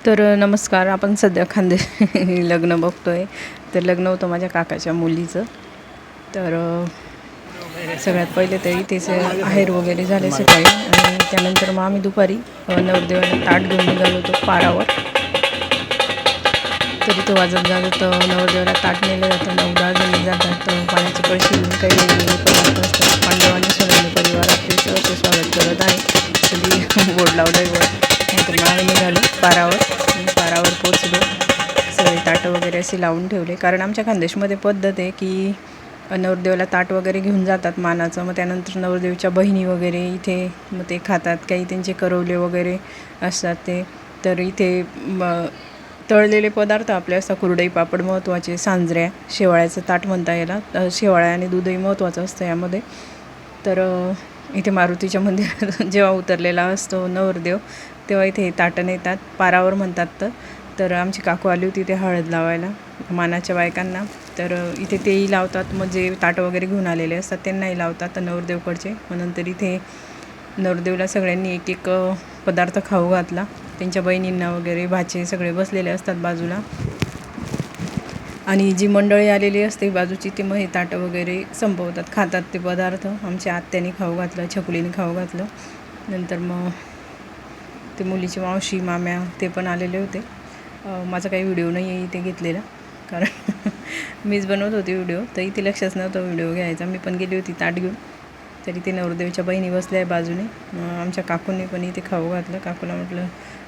तर नमस्कार. आपण सध्या खानदेश लग्न बघतोय. तर लग्न होतं माझ्या काकाच्या मुलीचं. तर सगळ्यात पहिले तर इथेच आहेर वगैरे झाले सकाळी आणि त्यानंतर मग आम्ही दुपारी नवरदेवाला ताट घेऊन निघालो होतो पारावर. तर इथं वाजत नवरदेवाला ताट नेलं जातं. 9-10 जणी जातात. पाण्याची कळशी घेऊन काही वेगवेगळे पदार्थ असतात. पांडव आणि सोनेरी परिवार आपले सहर्ष स्वागत करत आहे. कधी बोर्ड लावलं आहे वर. नंतर मग आम्ही निघालो पारावर पोचलो. सगळे ताटं वगैरे असे लावून ठेवले, कारण आमच्या खानदेशमध्ये पद्धत आहे की नवरदेवाला ताट वगैरे घेऊन जातात मानाचं. मग त्यानंतर नवरदेवच्या बहिणी वगैरे इथे मग ते खातात. काही त्यांचे करवले वगैरे असतात ते. तर इथे तळलेले पदार्थ आपले असतात. कुरडई पापड महत्त्वाचे, सांजऱ्या, शेवाळ्याचं ताट म्हणता याला. शेवाळ्या आणि दूधही महत्त्वाचं असतं यामध्ये. तर इथे मारुतीच्या मंदिरात जेव्हा उतरलेला असतो नवरदेव तेव्हा इथे ताटं नेतात. पारावर म्हणतात. तर आमची काकू आली होती ते हळद लावायला मानाच्या बायकांना. तर इथे तेही लावतात. मग जे ताटं वगैरे घेऊन आलेले असतात त्यांनाही लावतात नवरदेवकडचे. मग नंतर इथे नवरदेवला सगळ्यांनी एक एक पदार्थ खाऊ घातला. त्यांच्या बहिणींना वगैरे भाचे सगळे बसलेले असतात बाजूला. आणि जी मंडळी आलेली असते बाजूची ती मग हे ताटं वगैरे संपवतात, खातात ते पदार्थ. आमच्या आत्याने खाऊ घातलं, छकुलीने खाऊ घातलं. नंतर मग ते मुलीची मावशी माम्या ते पण आलेले होते. माझा काही व्हिडिओ नाही आहे इथे घेतलेला, कारण मीच बनवत होती व्हिडिओ. तर इथे लक्षच नव्हतं व्हिडिओ घ्यायचा. मी पण गेली होती ताट घेऊन. तरी ते नवरदेवच्या बहिणी बसल्या आहे बाजूने. आमच्या काकूंनी पण इथे खाऊ घातलं. काकूला म्हटलं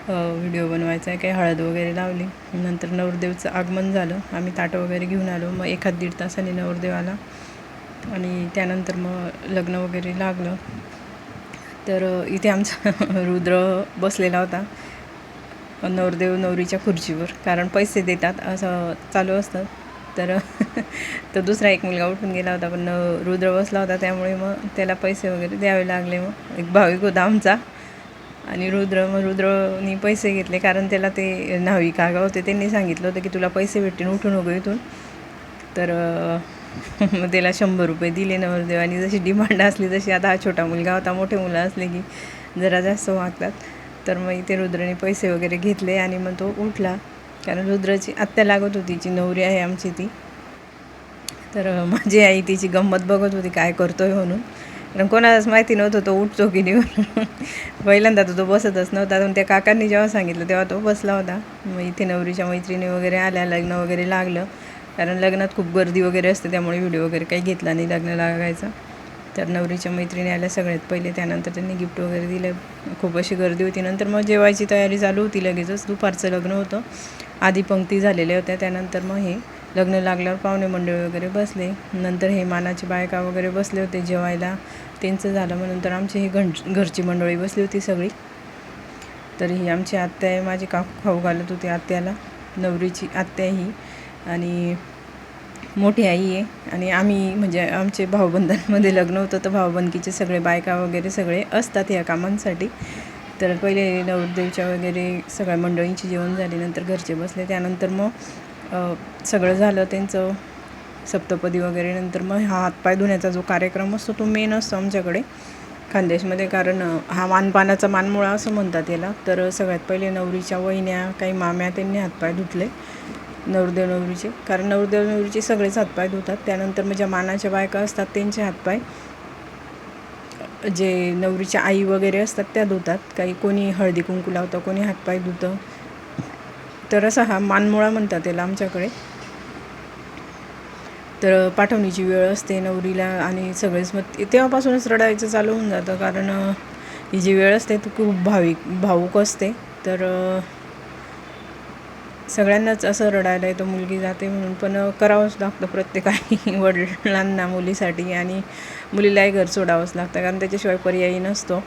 व्हिडिओ बनवायचा आहे, काही हळद वगैरे लावली. नंतर नवरदेवचं आगमन झालं. आम्ही ताटं वगैरे घेऊन आलो. मग 1-1.5 तासाने नवरदेव आला आणि त्यानंतर मग लग्न वगैरे लागलं. तर इथे आमचा रुद्र बसलेला होता नवरदेव नवरीच्या खुर्चीवर, कारण पैसे देतात असं चालू असतं. तर दुसरा एक मुलगा उठून गेला होता, पण रुद्र बसला होता त्यामुळे मग त्याला पैसे वगैरे द्यावे लागले. मग एक भाविक होता आमचा आणि रुद्रनी पैसे घेतले, कारण त्याला ते न्हावी काका होते त्यांनी सांगितलं होतं की तुला पैसे भेटतील, उठू नको इथून. तर मग त्याला 100 रुपये दिले नवरदेवानी. जशी डिमांड असली तशी. आता हा छोटा मुलगा होता, मोठे मुलं असले की जरा जास्त मागतात. तर मग इथे रुद्रने पैसे वगैरे घेतले आणि मग तो उठला, कारण रुद्राची आत्या लागत होती, जी नवरी आहे आमची ती. तर माझी आई तिची गंमत बघत होती काय करतोय म्हणून, कारण कोणालाच माहिती नव्हतं तो उठतो की नाही. पहिल्यांदा तो बसतच नव्हता. पण त्या काकांनी जेव्हा सांगितलं तेव्हा तो बसला होता. मग इथे नवरीच्या मैत्रिणी वगैरे आल्या. लग्न वगैरे लागलं, कारण लग्नात खूप गर्दी वगैरे असते त्यामुळे व्हिडिओ वगैरे काही घेतला नाही लग्न लागायचा. तर नवरीच्या मैत्रिणी आल्या सगळ्यात पहिले. त्यानंतर त्यांनी गिफ्ट वगैरे दिलं. खूप अशी गर्दी होती. नंतर मग जेवायची तयारी चालू होती लगेचच. दुपारचं लग्न होतं. आधी पंक्ती झालेल्या होत्या. त्यानंतर मग हे लग्न लागल्यावर पाहुणे मंडळी वगैरे बसले. नंतर हे मानाची बायका वगैरे बसले होते जेवायला, त्यांचं झालं. मग नंतर आमची ही घरची मंडळी बसली होती सगळी. तर ही आमची आत्या आहे, माझी काकू खाऊ घालत होती आत्याला, नवरीची आत्या ही, आणि मोठी आई आहे. आणि आम्ही म्हणजे आमचे भाऊबंधांमध्ये लग्न होतं, तर भाऊबंदकीचे सगळे बायका वगैरे सगळे असतात या कामांसाठी. तर पहिले नवरदेवच्या वगैरे सगळ्या मंडळींची जेवण झाली, नंतर घरचे बसले. त्यानंतर मग सगळं झालं त्यांचं सप्तपदी वगैरे. नंतर मग हा हातपाय धुण्याचा जो कार्यक्रम असतो तो मेन असतो आमच्याकडे खानदेशमध्ये, कारण हा मानपानाचा मानमुळा असं म्हणतात याला. तर सगळ्यात पहिले नवरीच्या वहिन्या, काही माम्या, त्यांनी हातपाय धुतले नवरदेव नवरीचे, कारण नवरदेव नवरीचे सगळेच हातपाय धुतात. त्यानंतर मग ज्या मानाच्या बायका असतात त्यांचे हातपाय, जे नवरीच्या आई वगैरे असतात त्या धुतात. काही कोणी हळदी कुंकू लावतं, कोणी हातपाय धुतं. तर असा हा मानमुळा म्हणतात याला आमच्याकडे. तर पाठवणीची वेळ असते नवरीला आणि सगळेच मग तेव्हापासूनच रडायचं चालू होऊन जातं, कारण ही जी वेळ असते ती खूप भावूक असते. तर सगळ्यांनाच असं रडायला येतं मुलगी जाते म्हणून, पण करावंच लागतं प्रत्येकाने वडिलांना मुलीसाठी, आणि मुलीलाही घर सोडावंच लागतं, कारण त्याच्याशिवाय पर्यायी नसतो.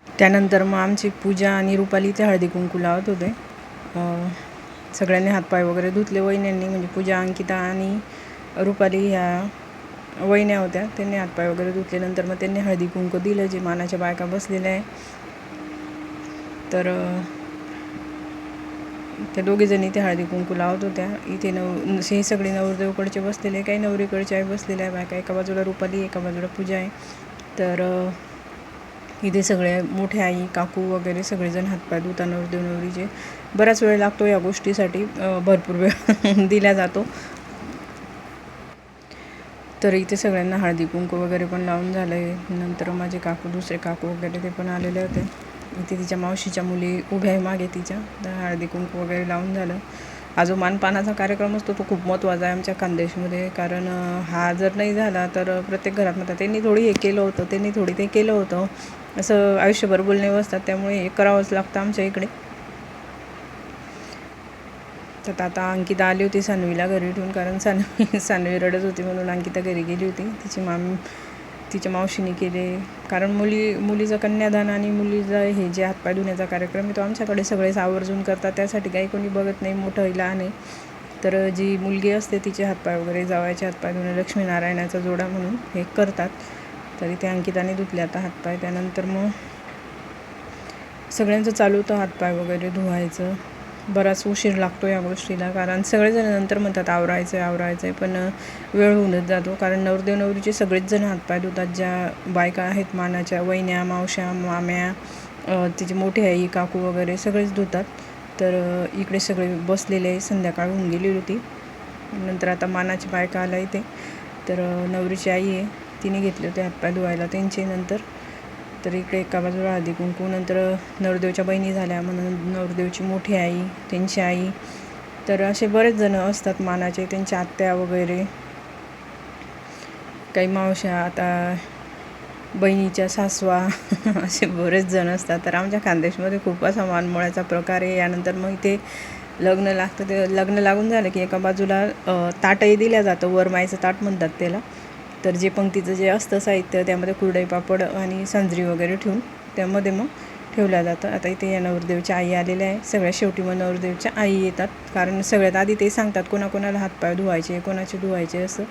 त्यानंतर मग आमची पूजा आणि रुपाली ते हळदी कुंकू लावत होते. सगळ्यांनी हातपाय वगैरे धुतले वहिन्यांनी, म्हणजे पूजा, अंकिता आणि रुपाली ह्या वहिन्या होत्या, त्यांनी हातपाय वगैरे धुतले. नंतर मग त्यांनी हळदी कुंकू दिलं, जे मानाच्या बायका बसलेल्या आहे. तर त्या दोघीजणी ते हळदी कुंकू लावत होत्या. इथे हे सगळे नवरदेवकडचे बसलेले, काही नवरीकडचे आहे बसलेल्या आहे बायका. एका बाजूला रुपाली, एका बाजूला पूजा आहे. तर इथे सगळे मोठे आई काकू वगैरे सगळेजण हातपाय धुतात नवरदेव नवरीचे. बराच वेळ लागतो या गोष्टीसाठी, भरपूर वेळ दिला जातो. तर इथे सगळ्यांना हळदी कुंकू वगैरे पण लावून झालं आहे. नंतर माझे काकू, दुसरे काकू वगैरे ते पण आलेले होते. इथे तिच्या मावशीच्या मुली उभ्या आहे मागे तिच्या. तर हळदी कुंकू वगैरे लावून झालं. हा जो मानपानाचा कार्यक्रम असतो तो खूप महत्त्वाचा आहे आमच्या खानदेशमध्ये. कारण हा जर नाही झाला तर प्रत्येक घरात म्हणतात त्यांनी थोडी हे केलं होतं, त्यांनी थोडी ते केलं होतं, असं आयुष्यभर बोलणे बसतात. त्यामुळे हे करावंच लागतं आमच्या इकडे. तर आता अंकिता आली होती सानवीला घरी ठेवून, कारण सानवी रडत होती म्हणून अंकिता घरी गेली होती. तिच्या मावशीने केले. कारण मुलीचं कन्यादान आणि मुलीचं हे जे हातपाय धुण्याचा कार्यक्रम आहे तो आमच्याकडे सगळेच आवर्जून करतात. त्यासाठी काही कोणी बघत नाही, मोठं लहान आहे. तर जी मुलगी असते तिचे हातपाय वगैरे, जावयाचे हातपाय धुणे लक्ष्मीनारायणाचा जोडा म्हणून हे करतात. तरी ते अंकिताने धुतले आता हातपाय. त्यानंतर मग सगळ्यांचं चालू होतं हातपाय वगैरे धुवायचं. बराच उशीर लागतो या गोष्टीला, कारण सगळेजण नंतर म्हणतात आवरायचं आहे, पण वेळ होऊनच जातो. कारण नवरदेव नवरीचे सगळेच जण हातपाय धुतात. ज्या बायका आहेत मानाच्या, वहिन्या, मावश्या, माम्या, तिचे मोठे आई काकू वगैरे सगळेच धुतात. तर इकडे सगळे बसलेले, संध्याकाळ होऊन गेली होती. नंतर आता मानाची बायका आला इथे. तर नवरीची आई आहे, तिने घेतले होते हातपाय धुवायला त्यांचे. नंतर तर इकडे एका बाजूला हळदी कुंकू. नंतर नवरदेवच्या बहिणी झाल्या, म्हणून नवरदेवची मोठी आई, त्यांची आई. तर असे बरेच जण असतात मानाचे, त्यांच्या आत्या वगैरे, काही मावश्या, आता बहिणीच्या सासवा असे बरेच जण असतात. तर आमच्या खानदेशमध्ये खूप असा मानमोळ्याचा प्रकार आहे. यानंतर मग इथे लग्न लागतं. ते लग्न लागून झालं की एका बाजूला ताटही दिलं जातं, वरमायचं ताट म्हणतात त्याला. तर जे पंक्तीचं जे असतं साहित्य, त्यामध्ये कुरडई पापड आणि सांजरी वगैरे ठेवून त्यामध्ये मग ठेवलं जातं. आता इथे या नवरदेवच्या आई आलेल्या आहे. सगळ्यात शेवटी मग नवरदेवच्या आई येतात, कारण सगळ्यात आधी ते सांगतात कोणाकोणाला हातपाय धुवायचे, कोणाचे धुवायचे असं.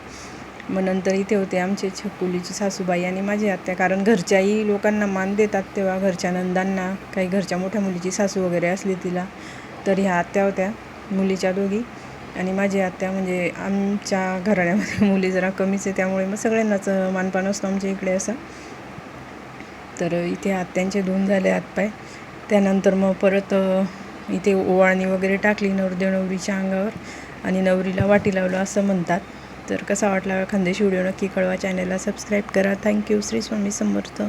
मग नंतर इथे होते आमचे छकुलीची सासूबाई आणि माझी आत्या, कारण घरच्याही लोकांना मान देतात तेव्हा, घरच्या नंदांना, काही घरच्या मोठ्या मुलीची सासू वगैरे असली तिला. तर ह्या आत्या होत्या मुलीच्या दोघी, आणि माझी आत्या. म्हणजे आमच्या घराण्यामध्ये मुली जरा कमीच आहे, त्यामुळे मग सगळ्यांनाच मानपान असतो आमच्या इकडे असं. तर इथे आत्यांचे धुवून झाले हातपाय. त्यानंतर मग परत इथे ओवाळणी वगैरे टाकली नवरदेव नवरीच्या अंगावर आणि नवरीला वाटी लावलं असं म्हणतात. तर कसा वाटला खानदेशी व्हिडिओ नक्की कळवा. चॅनलला सबस्क्राईब करा. थँक्यू. श्री स्वामी समर्थ.